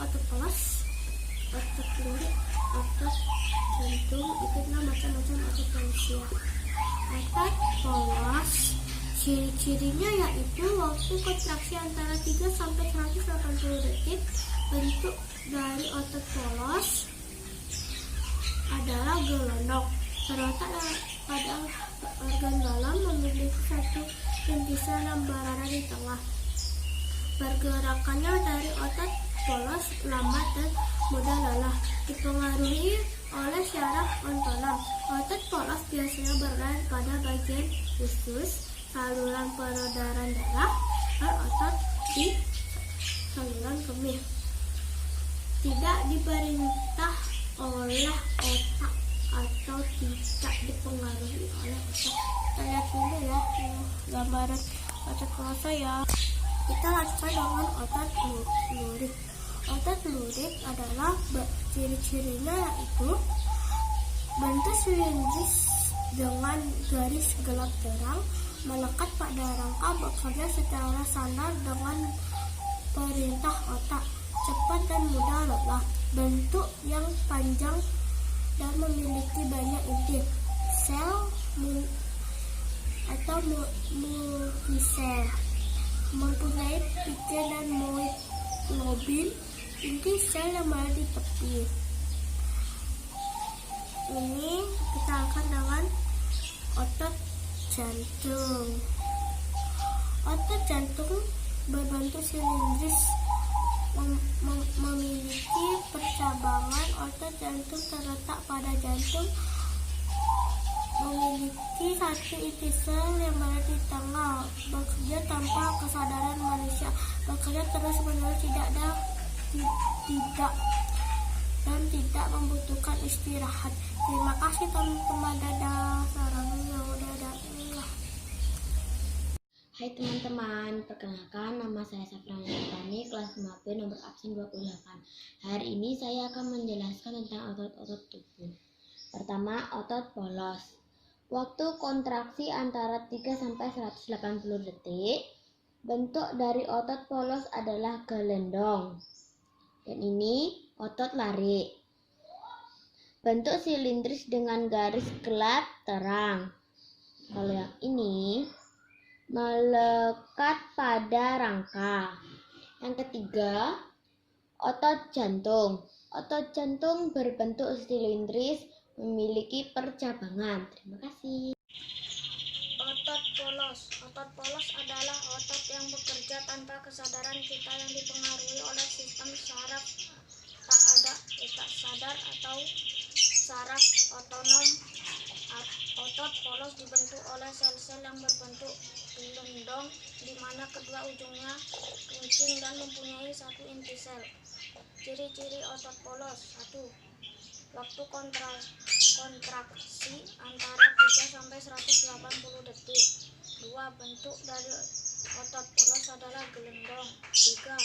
otot polos, otot lurik, otot jantung, ikutlah macam-macam otot manusia. Otot polos ciri-cirinya yaitu waktu kontraksi antara 3 sampai 180 detik. Bentuk dari otot polos adalah gelondong. Terletak pada organ dalam, memiliki satu inti sel yang berada di tengah. Pergerakannya dari otot polos lambat dan mudah lelah, dipengaruhi oleh syaraf otonom. Otot polos biasanya berada pada bagian usus, saluran peredaran darah, dan otot di saluran kemih. Tidak diperintah oleh otak atau tidak dipengaruhi oleh otak. Kita lihat dulu ya gambaran otot polos ya. Kita lanjutkan dengan otot lurik. Otot lurik adalah ciri-cirinya yaitu bentuk silindris dengan garis gelap terang, melekat pada rangka, bekerja secara sandar dengan perintah otak, cepat dan mudah lelah, bentuk yang panjang dan memiliki banyak inti sel atau multisel, mempunyai pike dan monoglobin, inti sel yang berada di tepi. Ini kita akan dengan otot jantung. Otot jantung berbentuk silindris, memiliki percabangan. Otot jantung terletak pada jantung, memiliki satu inti sel yang berada di tengah, bekerja tanpa kesadaran manusia, bekerja terus-menerus, tidak membutuhkan istirahat. Terima kasih teman-teman, dadah. Sarangnya udah datang. Hai teman-teman, perkenalkan nama saya Safrana Nurtani, kelas 5B nomor absen 28. Hari ini saya akan menjelaskan tentang otot-otot tubuh. Pertama, otot polos. Waktu kontraksi antara 3 sampai 180 detik. Bentuk dari otot polos adalah gelendong. Dan ini otot larik. Bentuk silindris dengan garis gelap terang. Kalau yang ini melekat pada rangka. Yang ketiga, otot jantung. Otot jantung berbentuk silindris, memiliki percabangan. Terima kasih. Otot polos. Otot polos adalah otot yang bekerja tanpa kesadaran kita, yang dipengaruhi oleh sistem saraf tak sadar atau saraf otonom. Otot polos dibentuk oleh sel-sel yang berbentuk gelondong, di mana kedua ujungnya runcing dan mempunyai satu inti sel. Ciri-ciri otot polos: 1. Waktu kontraksi antara 3 sampai 180 detik. 2. Bentuk dari otot polos adalah gelondong. 3.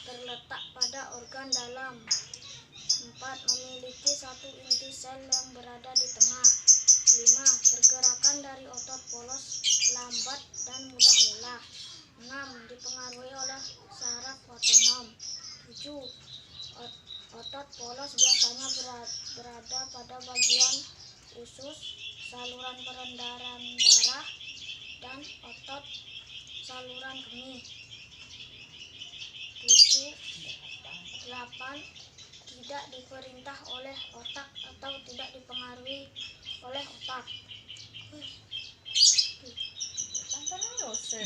Terletak pada organ dalam. 4. Memiliki satu inti sel yang berada di tengah. 5. Pergerakan dari otot polos lambat dan mudah lelah. 6. Dipengaruhi oleh saraf otonom. 7. Otot polos biasanya berada pada bagian usus, saluran peredaran darah, dan otot saluran kemih. 7. 8. Tidak diperintah oleh otak atau tidak dipengaruhi oleh otak.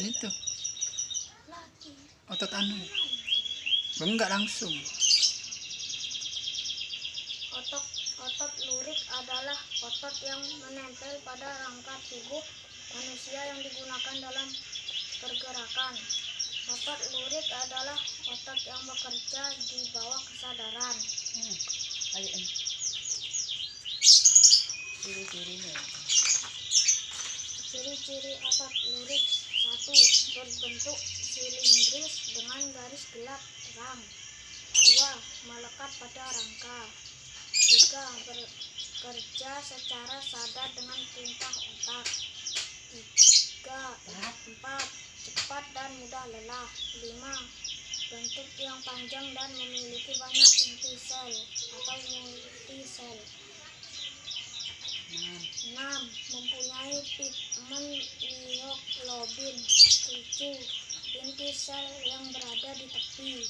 Itu otot enggak langsung. Otot lurik adalah otot yang menempel pada rangka tubuh manusia yang digunakan dalam pergerakan. Otot lurik adalah otot yang bekerja di bawah kesadaran. Ciri-ciri otot lurik: 1. Berbentuk silindris dengan garis gelap terang. 2. Melekat pada rangka. 3. Bekerja secara sadar dengan perintah otak. 4. Cepat dan mudah lelah. 5. Bentuk yang panjang dan memiliki banyak susu. Inti sel yang berada di tepi.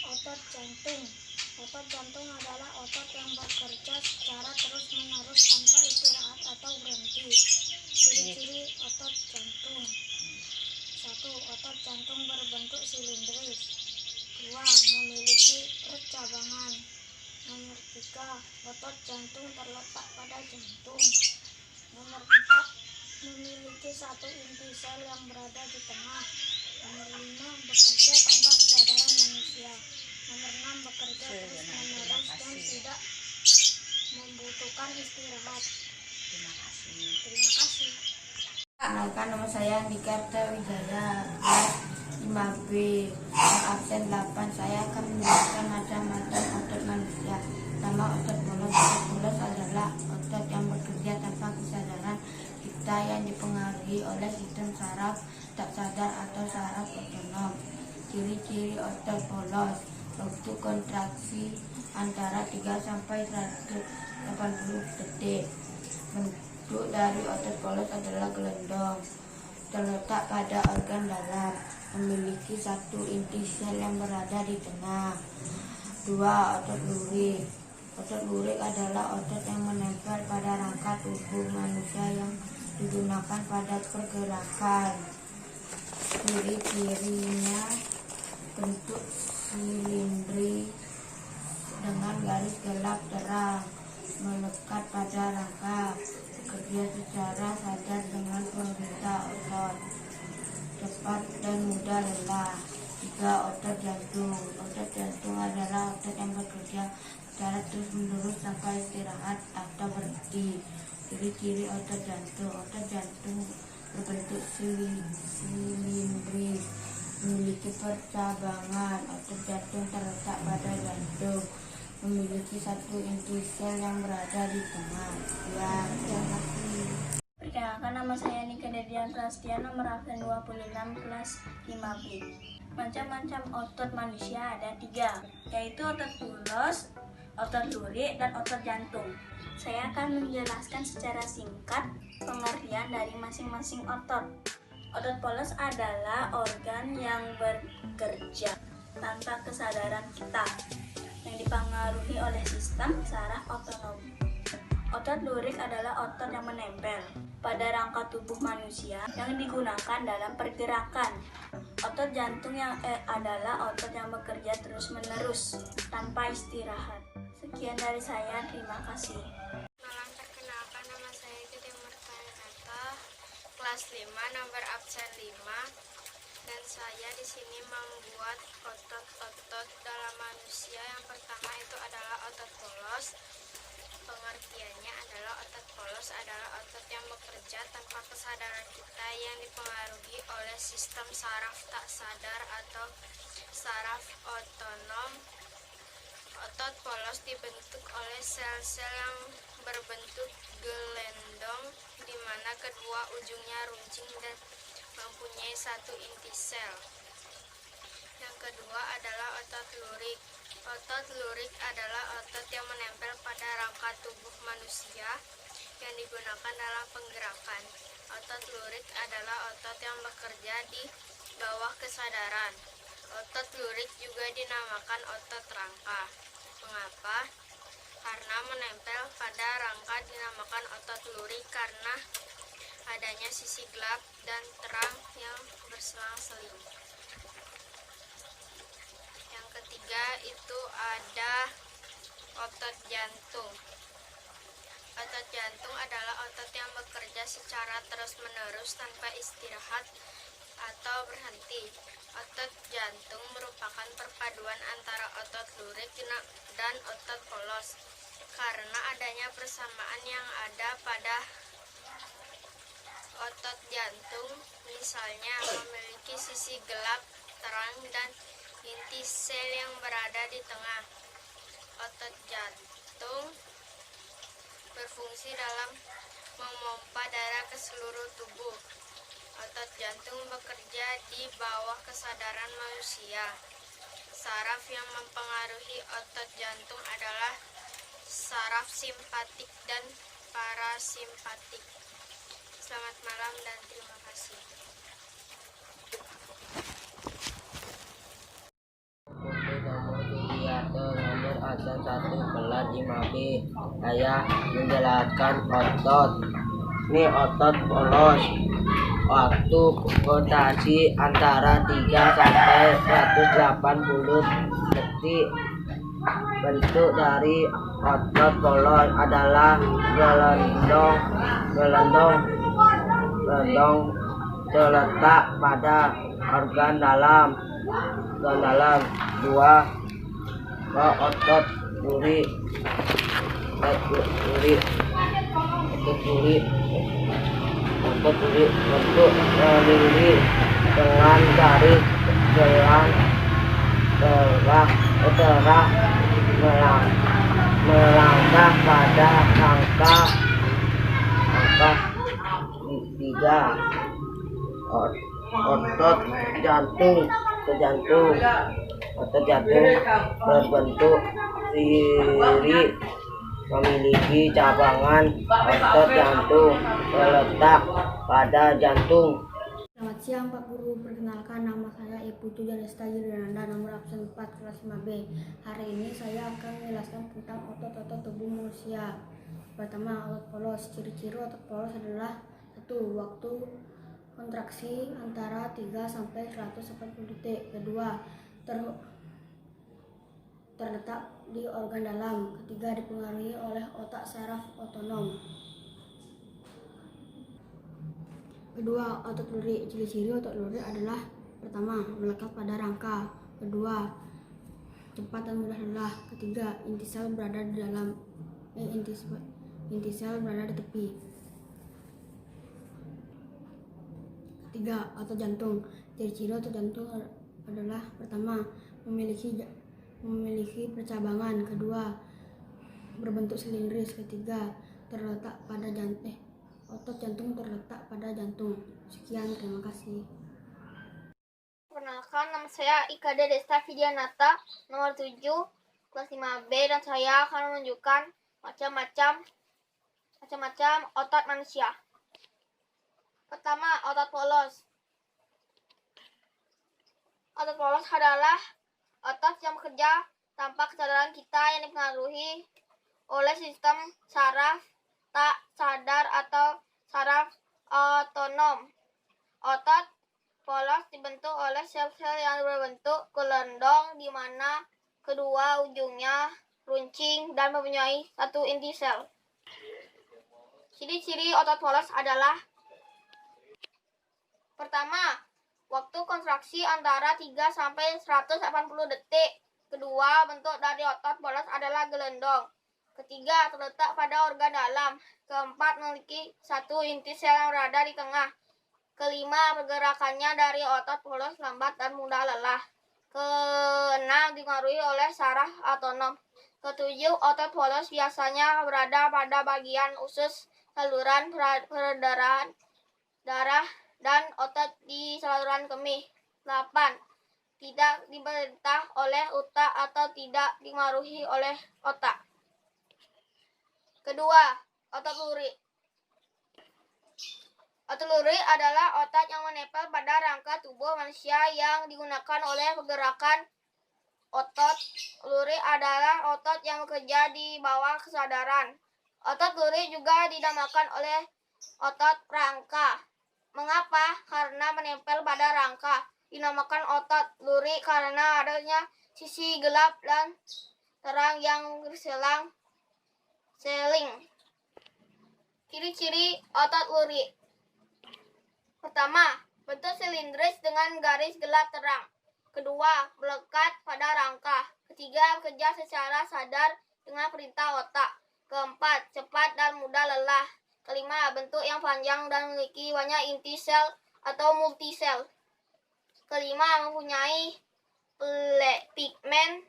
Otot jantung. Otot jantung adalah otot yang bekerja secara terus-menerus tanpa istirahat atau berhenti. Ciri-ciri otot jantung. 1. Otot jantung berbentuk silindris. 2. Memiliki percabangan. Nomor 3. Otot jantung terletak pada jantung. Nomor 4. Memiliki satu inti sel yang berada di tengah. Nomor 5. Bekerja tanpa kesadaran manusia. Nomor 6. Bekerja terus-menerus dan tidak membutuhkan istirahat. Terima kasih. Perkenalkan, nama saya Andika Wijaya, kelas 5B, yang absen 8. Saya akan menjelaskan macam-macam otot manusia. Pertama, otot polos. Otot polos adalah otot yang bekerja tanpa kesadaran kita yang dipengaruhi oleh sistem saraf tak sadar atau saraf otonom. Ciri-ciri otot polos: waktu kontraksi antara 3 sampai 180 detik. Bentuk dari otot polos adalah gelondong, terletak pada organ dalam, memiliki satu inti sel yang berada di tengah. 2. Otot lurik. Otot lurik adalah otot yang menempel pada rangka tubuh manusia yang digunakan pada pergerakan. Ciri-cirinya: bentuk silindris dengan garis gelap terang, melekat pada rangka, bekerja secara sadar dengan perintah otot, cepat dan mudah lelah. 3. Otot jantung. Otot jantung adalah otot yang bekerja secara terus-menerus tanpa istirahat atau berhenti. Ciri-ciri otot jantung: otot jantung berbentuk silindris, memiliki percabangan. Otot jantung terletak pada jantung, memiliki satu inti sel yang berada di tengah. Ya, terima kasih. Perkenalkan, nama saya Nika Dedian Prasetya, nomor absen 26, kelas 5B. Macam-macam otot manusia ada 3, yaitu otot polos, otot lurik, dan otot jantung. Saya akan menjelaskan secara singkat pengertian dari masing-masing otot. Otot polos adalah organ yang bekerja tanpa kesadaran kita, yang dipengaruhi oleh sistem saraf otonom. Otot lurik adalah otot yang menempel pada rangka tubuh manusia yang digunakan dalam pergerakan. Otot jantung adalah otot yang bekerja terus-menerus tanpa istirahat. Sekian dari saya, terima kasih. Perkenalkan, nama saya Gede Martanata, kelas 5, nomor absen 5. Dan saya di sini membuat otot-otot dalam manusia. Yang pertama itu adalah otot polos. Pengertiannya adalah otot polos adalah otot yang bekerja tanpa kesadaran kita yang dipengaruhi oleh sistem saraf tak sadar atau saraf otonom. Otot polos dibentuk oleh sel-sel yang berbentuk gelendong, di mana kedua ujungnya runcing dan mempunyai satu inti sel. Yang kedua adalah otot lurik. Otot lurik adalah otot yang menempel pada rangka tubuh manusia yang digunakan dalam penggerakan. Otot lurik adalah otot yang bekerja di bawah kesadaran. Otot lurik juga dinamakan otot rangka. Mengapa? Karena menempel pada rangka dinamakan otot lurik karena adanya sisi gelap dan terang yang berselang-seling. Yang ketiga itu ada otot jantung. Otot jantung adalah otot yang bekerja secara terus-menerus tanpa istirahat atau berhenti. Otot jantung merupakan perpaduan antara otot lurik dan otot polos. Karena adanya persamaan yang ada pada otot jantung, misalnya memiliki sisi gelap, terang, dan inti sel yang berada di tengah. Otot jantung berfungsi dalam memompa darah ke seluruh tubuh. Otot jantung bekerja di bawah kesadaran manusia. Saraf yang mempengaruhi otot jantung adalah saraf simpatik dan parasimpatik. Selamat malam dan terima kasih. Nama Sugiarto, nomor absen 1 kelas 5B. Saya menjelaskan otot. Ini otot polos. Waktu rotasi antara 3 sampai 180 detik. Bentuk dari otot polos adalah gelondong terletak pada organ dalam. Dua otot duri bentuk melingkar dengan garis terang melangkah pada angka 3. Otot jantung berbentuk siri, memiliki cabangan otot jantung terletak pada jantung. Selamat siang Pak Guru, perkenalkan nama saya Iputu Janesta Yuliananda, nomor absen 4 kelas 5B. Hari ini saya akan menjelaskan tentang otot-otot tubuh manusia. Pertama, otot polos. Ciri-ciri otot polos adalah 1. Waktu kontraksi antara 3 sampai 180 detik. Kedua, terletak di organ dalam. Ketiga, dipengaruhi oleh otak saraf otonom. Kedua, otot lurik. Ciri-ciri otot lurik adalah: pertama, melekat pada rangka. Kedua, cepat dan mudah lelah. Ketiga, inti sel berada di dalam. Inti sel berada di tepi. Ketiga, otot jantung. Ciri-ciri otot jantung adalah: pertama, memiliki percabangan. Kedua, berbentuk silindris. Ketiga, terletak pada otot jantung terletak pada jantung. Sekian, terima kasih. Perkenalkan, nama saya Ika Desta Fidianata, nomor 7, kelas 5B, dan saya akan menunjukkan macam-macam otot manusia. Pertama, otot polos. Otot polos adalah otot yang bekerja tanpa kesadaran kita, yang dipengaruhi oleh sistem saraf tak sadar atau saraf otonom. Otot polos dibentuk oleh sel-sel yang berbentuk gelondong, di mana kedua ujungnya runcing dan mempunyai satu inti sel. Ciri-ciri otot polos adalah: pertama, waktu kontraksi antara 3 sampai 180 detik. Kedua, bentuk dari otot polos adalah gelondong. Ketiga, terletak pada organ dalam. Keempat, memiliki satu inti sel yang berada di tengah. Kelima, pergerakannya dari otot polos lambat dan mudah lelah. Keenam, dipengaruhi oleh saraf otonom. Ketujuh, otot polos biasanya berada pada bagian usus saluran peredaran darah dan otot di saluran kemih. 8. Tidak diperintah oleh otak atau tidak dipengaruhi oleh otak. Kedua, otot lurik. Otot lurik adalah otot yang menempel pada rangka tubuh manusia yang digunakan oleh pergerakan. Otot lurik adalah otot yang bekerja di bawah kesadaran. Otot lurik juga dinamakan oleh otot rangka. Mengapa? Karena menempel pada rangka. Dinamakan otot lurik karena adanya sisi gelap dan terang yang berselang seling. Ciri-ciri otot lurik. Pertama, bentuk silindris dengan garis gelap terang. Kedua, melekat pada rangka. Ketiga, bekerja secara sadar dengan perintah otak. Keempat, cepat dan mudah lelah. Kelima, bentuk yang panjang dan memiliki banyak inti sel atau multisel. Kelima, mempunyai pigmen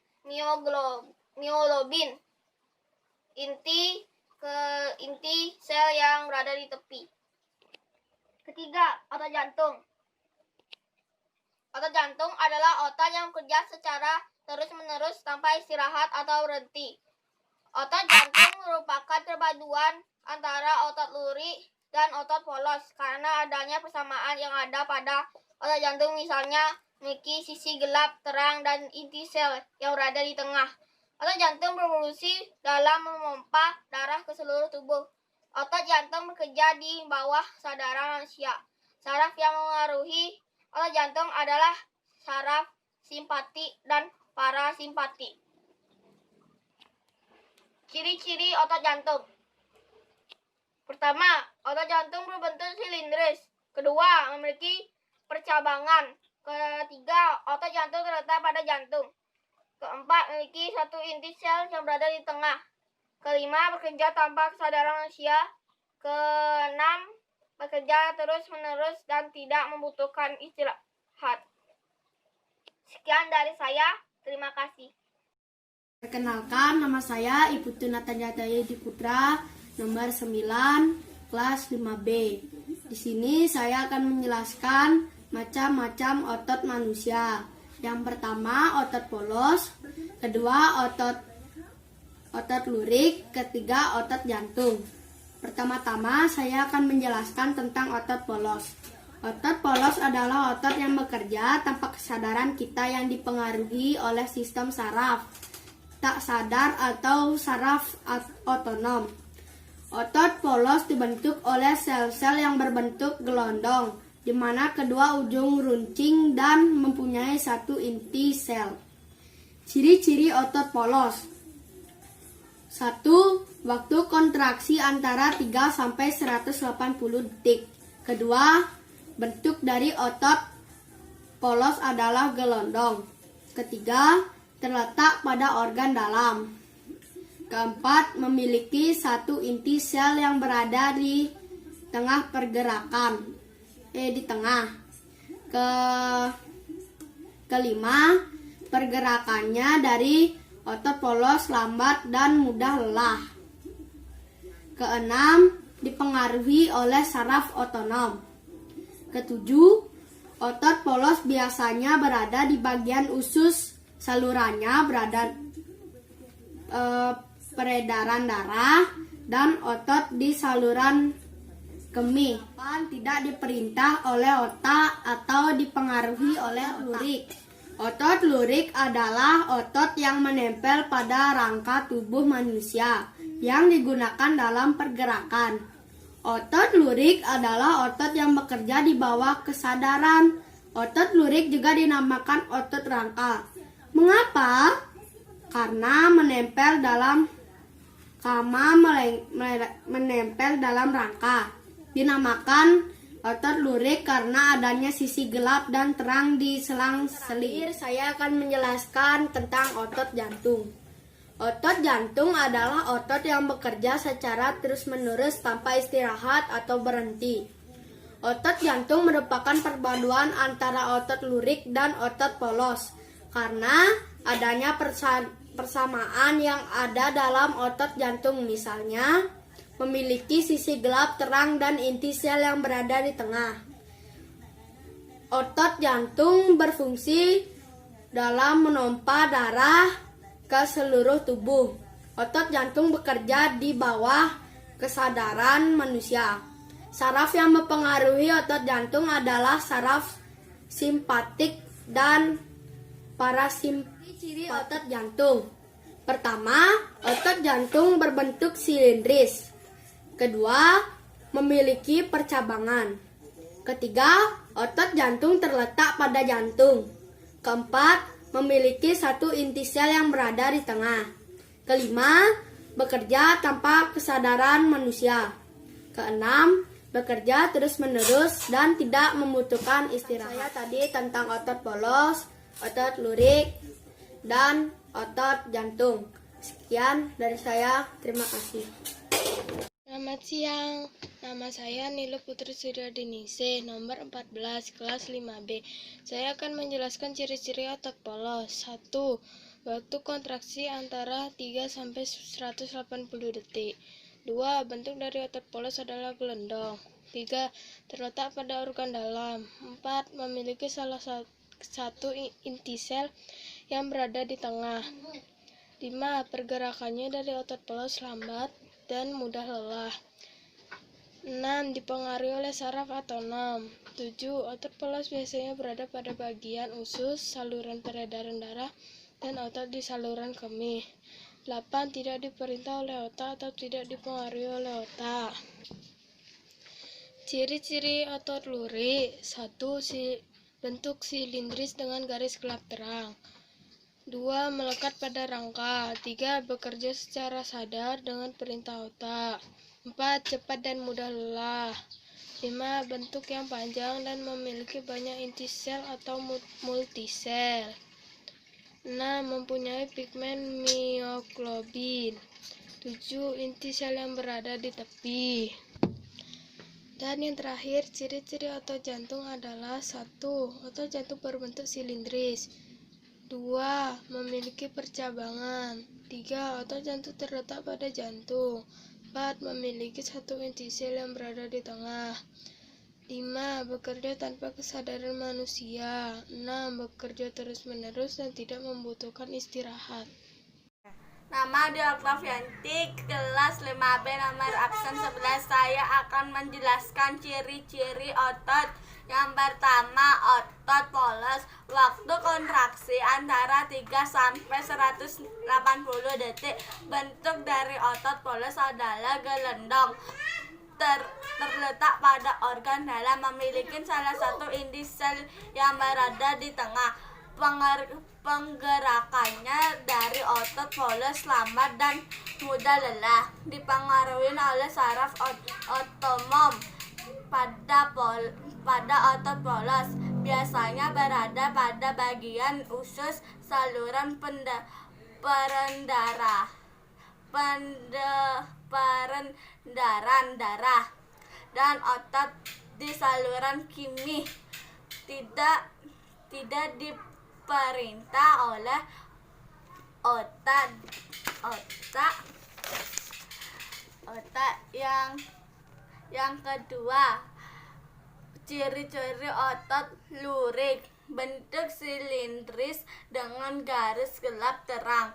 myoglobin. Inti sel yang berada di tepi. Ketiga, otot jantung. Otot jantung adalah otot yang bekerja secara terus-menerus tanpa istirahat atau berhenti. Otot jantung merupakan perpaduan antara otot lurik dan otot polos karena adanya persamaan yang ada pada otot jantung, misalnya memiliki sisi gelap, terang, dan inti sel yang berada di tengah. Otot jantung berfungsi dalam memompa darah ke seluruh tubuh. Otot jantung bekerja di bawah kesadaran manusia. Saraf yang mengaruhi otot jantung adalah saraf simpati dan parasimpati. Ciri-ciri otot jantung. Pertama, otot jantung berbentuk silindris. Kedua, memiliki percabangan. Ketiga, otot jantung terletak pada jantung. Keempat, memiliki satu inti sel yang berada di tengah. Kelima, bekerja tanpa kesadaran manusia. Keenam, bekerja terus-menerus dan tidak membutuhkan istirahat. Sekian dari saya. Terima kasih. Perkenalkan, nama saya Ibu Tunatanja Dayudi Putra, nomor 9, kelas 5B. Di sini saya akan menjelaskan macam-macam otot manusia. Yang pertama, otot polos, kedua, otot lurik, ketiga, otot jantung. Pertama-tama, saya akan menjelaskan tentang otot polos. Otot polos adalah otot yang bekerja tanpa kesadaran kita yang dipengaruhi oleh sistem saraf tak sadar atau saraf otonom. Otot polos dibentuk oleh sel-sel yang berbentuk gelondong, di mana kedua ujung runcing dan mempunyai satu inti sel. Ciri-ciri otot polos. 1. Waktu kontraksi antara 3-180 detik. Kedua, bentuk dari otot polos adalah gelondong. Ketiga, terletak pada organ dalam. Keempat, memiliki satu inti sel yang berada di tengah pergerakan. Di tengah. Kelima, pergerakannya dari otot polos lambat dan mudah lelah. Keenam, dipengaruhi oleh saraf otonom. Ketujuh, otot polos biasanya berada di bagian usus. Salurannya berada peredaran darah dan otot di saluran kemih. Tidak diperintah oleh otak atau dipengaruhi oleh lurik. Otot lurik adalah otot yang menempel pada rangka tubuh manusia yang digunakan dalam pergerakan. Otot lurik adalah otot yang bekerja di bawah kesadaran. Otot lurik juga dinamakan otot rangka. Mengapa? Karena menempel dalam rangka. Dinamakan otot lurik karena adanya sisi gelap dan terang di selang-seling. Saya akan menjelaskan tentang otot jantung. Otot jantung adalah otot yang bekerja secara terus-menerus tanpa istirahat atau berhenti. Otot jantung merupakan perpaduan antara otot lurik dan otot polos. Karena adanya persamaan yang ada dalam otot jantung, misalnya memiliki sisi gelap, terang, dan inti sel yang berada di tengah. Otot jantung berfungsi dalam memompa darah ke seluruh tubuh. Otot jantung bekerja di bawah kesadaran manusia. Saraf yang mempengaruhi otot jantung adalah saraf simpatik dan parasimpatik. Ciri otot jantung. Pertama, otot jantung berbentuk silindris. Kedua, memiliki percabangan. Ketiga, otot jantung terletak pada jantung. Keempat, memiliki satu inti sel yang berada di tengah. Kelima, bekerja tanpa kesadaran manusia. Keenam, bekerja terus-menerus dan tidak membutuhkan istirahat. Saya tadi tentang otot polos, otot lurik, dan otot jantung. Sekian dari saya, terima kasih. Selamat siang, nama saya Nilu Putri Suryadiningsih, nomor 14, kelas 5B. Saya akan menjelaskan ciri-ciri otot polos. 1. Waktu kontraksi antara 3-180 detik. 2. Bentuk dari otot polos adalah gelondong. 3. Terletak pada organ dalam. 4. Memiliki salah satu inti sel yang berada di tengah. 5. Pergerakannya dari otot polos lambat dan mudah lelah. 6. Dipengaruhi oleh saraf atau nom. 7. Otot polos biasanya berada pada bagian usus, saluran peredaran darah, dan otot di saluran kemih. 8. Tidak diperintah oleh otak atau tidak dipengaruhi oleh otak. Ciri-ciri otot lurik. 1. Bentuk silindris dengan garis gelap terang. 2. Melekat pada rangka. 3. Bekerja secara sadar dengan perintah otak. 4. Cepat dan mudah lelah. 5. Bentuk yang panjang dan memiliki banyak inti sel atau multisel. 6. Mempunyai pigmen mioglobin. 7. Inti sel yang berada di tepi. Dan yang terakhir, ciri-ciri otot jantung adalah 1. Otot jantung berbentuk silindris. 2. Memiliki percabangan. 3. Otot jantung terletak pada jantung. 4. Memiliki satu inti sel yang berada di tengah. 5. Bekerja tanpa kesadaran manusia. 6. Bekerja terus-menerus dan tidak membutuhkan istirahat. Nama Dea Oktavianti, kelas 5B nomor absen 11. Saya akan menjelaskan ciri-ciri otot. Yang pertama, otot polos. Waktu kontraksi antara 3 sampai 180 detik. Bentuk dari otot polos adalah gelendong. Terletak pada organ dalam, memiliki salah satu inti sel yang berada di tengah. Penggerakannya dari otot polos lambat dan mudah lelah. Dipengaruhi oleh saraf otonom pada otot polos. Biasanya berada pada bagian usus, saluran peredaran darah, dan otot di saluran kemih. Tidak diperintah oleh otak. Yang kedua, ciri-ciri otot lurik. Bentuk silindris dengan garis gelap terang.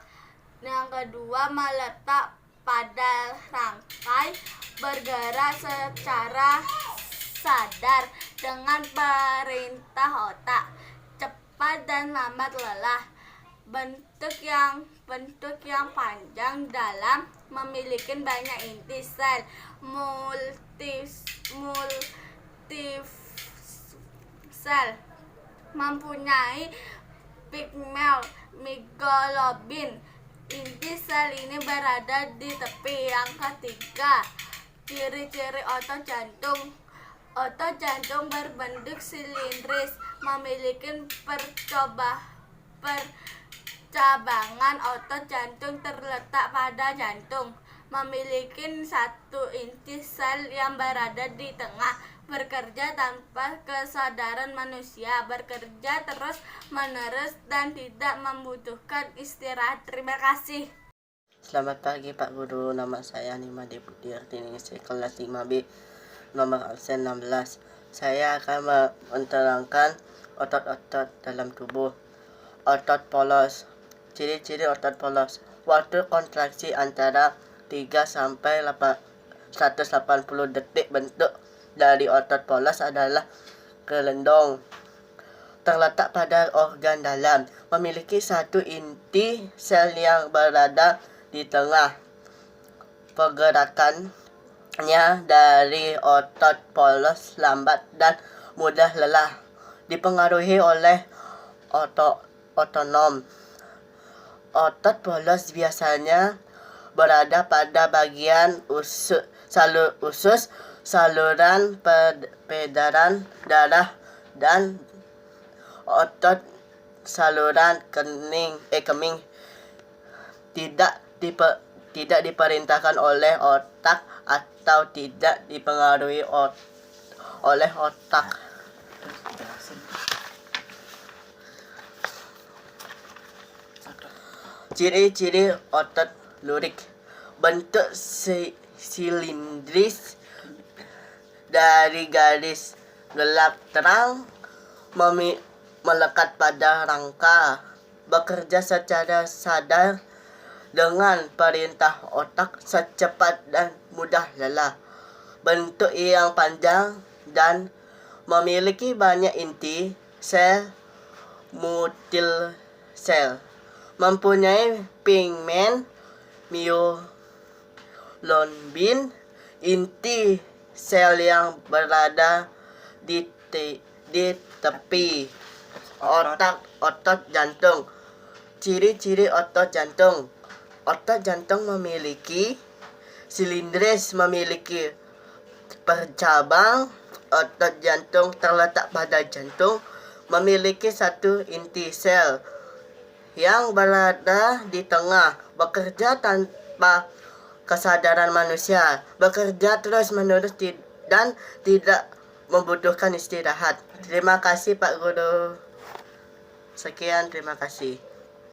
Yang kedua, meletak pada rangkai, bergerak secara sadar dengan perintah otak, cepat dan lambat lelah. Bentuk yang panjang dalam, memiliki banyak inti sel multisel, mempunyai pigmen mioglobin. Inti sel ini berada di tepi. Yang ketiga, ciri-ciri otot jantung. Otot jantung berbentuk silindris, memiliki percabangan. Otot jantung terletak pada jantung, memiliki satu inti sel yang berada di tengah. Bekerja tanpa kesadaran manusia, bekerja terus-menerus dan tidak membutuhkan istirahat. Terima kasih. Selamat pagi Pak Guru, nama saya Nima Deputi Artinisi kelas 5B nomor absen 16. Saya akan menerangkan otot-otot dalam tubuh. Otot polos. Ciri-ciri otot polos. Waktu kontraksi antara 3 sampai 180 detik. Bentuk dari otot polos adalah gelendong. Terletak pada organ dalam, memiliki satu inti sel yang berada di tengah. Pergerakannya dari otot polos lambat dan mudah lelah. Dipengaruhi oleh otonom. Otot polos biasanya berada pada bagian usus, saluran peredaran darah, dan otot saluran kemih. Tidak diperintahkan oleh otak atau tidak dipengaruhi oleh otak. Ciri-ciri otot lurik. Bentuk silindris dari garis gelap terang, melekat pada rangka, bekerja secara sadar dengan perintah otak, secepat dan mudah lelah. bentuk yang panjang dan memiliki banyak inti sel multi sel, mempunyai pigmen myoglobin, inti sel yang berada di tepi otot jantung. Ciri-ciri otot jantung. Otot jantung memiliki silindris, memiliki percabang. Otot jantung terletak pada jantung, memiliki satu inti sel yang berada di tengah, bekerja tanpa kesadaran manusia, bekerja terus-menerus dan tidak membutuhkan istirahat. Terima kasih Pak Guru. Sekian, terima kasih.